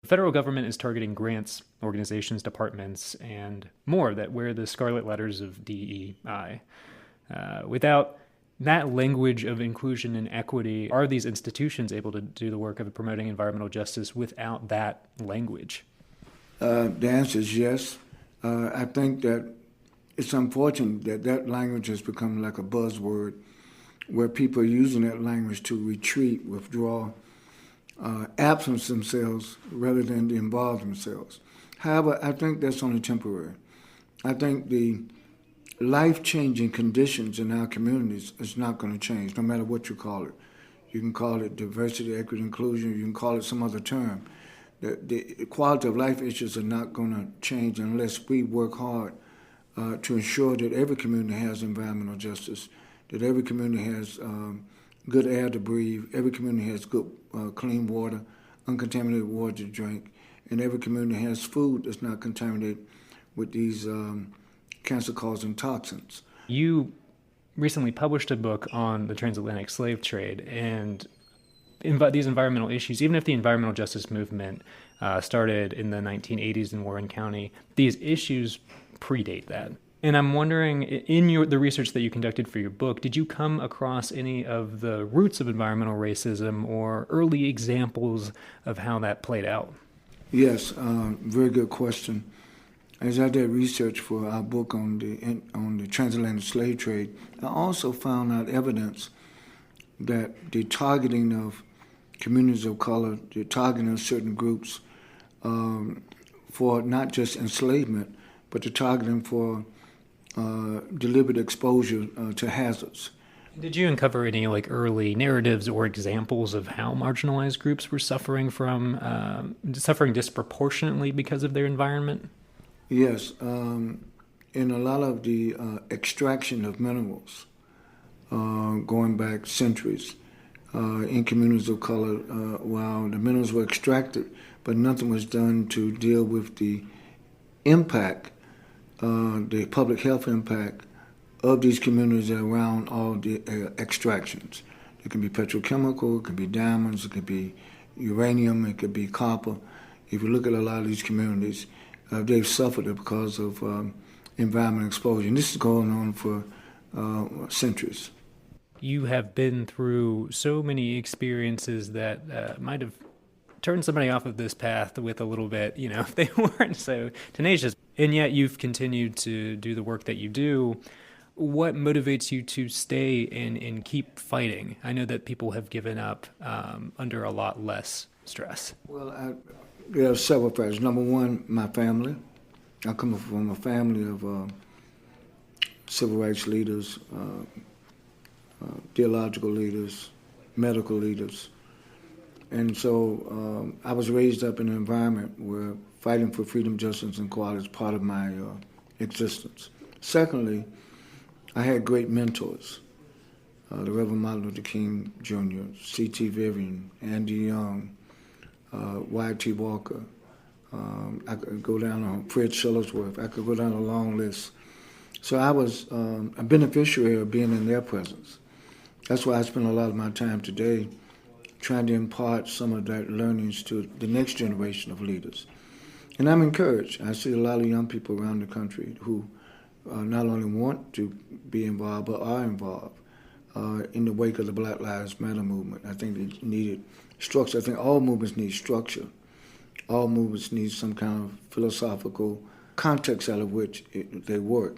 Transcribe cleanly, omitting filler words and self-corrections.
federal government is targeting grants, organizations, departments, and more that wear the scarlet letters of DEI. Without that language of inclusion and equity, are these institutions able to do the work of promoting environmental justice without that language? The answer is yes. I think that it's unfortunate that that language has become like a buzzword where people are using that language to retreat, withdraw, absence themselves rather than to involve themselves. However, I think that's only temporary. I think the life-changing conditions in our communities is not going to change, no matter what you call it. You can call it diversity, equity, inclusion. You can call it some other term. The quality of life issues are not going to change unless we work hard to ensure that every community has environmental justice, that every community has good air to breathe, every community has good clean water, uncontaminated water to drink, and every community has food that's not contaminated with these cancer-causing toxins. You recently published a book on the transatlantic slave trade and these environmental issues. Even if the environmental justice movement started in the 1980s in Warren County, these issues predate that. And I'm wondering, in the research that you conducted for your book, did you come across any of the roots of environmental racism or early examples of how that played out? Yes, very good question. As I did research for our book on the transatlantic slave trade, I also found out evidence that the targeting of communities of color, the targeting of certain groups for not just enslavement, but the targeting for deliberate exposure to hazards. Did you uncover any early narratives or examples of how marginalized groups were suffering disproportionately because of their environment? Yes, in a lot of the extraction of minerals, going back centuries, in communities of color, while the minerals were extracted, but nothing was done to deal with the impact, the public health impact of these communities around all the extractions. It can be petrochemical, it can be diamonds, it could be uranium, it could be copper. If you look at a lot of these communities, they've suffered it because of environmental exposure. And this is going on for centuries. You have been through so many experiences that might have turned somebody off of this path with a little bit, if they weren't so tenacious. And yet you've continued to do the work that you do. What motivates you to stay and keep fighting? I know that people have given up under a lot less stress. Well, there are several factors. Number one, my family. I come from a family of civil rights leaders, theological leaders, medical leaders. And so I was raised up in an environment where fighting for freedom, justice, and equality is part of my existence. Secondly, I had great mentors. The Reverend Martin Luther King Jr., C.T. Vivian, Andy Young, Y.T. Walker. I could go down on Fred Shuttlesworth. I could go down a long list. So I was a beneficiary of being in their presence. That's why I spend a lot of my time today trying to impart some of that learnings to the next generation of leaders. And I'm encouraged. I see a lot of young people around the country who not only want to be involved, but are involved in the wake of the Black Lives Matter movement. I think they needed structure. I think all movements need structure. All movements need some kind of philosophical context out of which they work.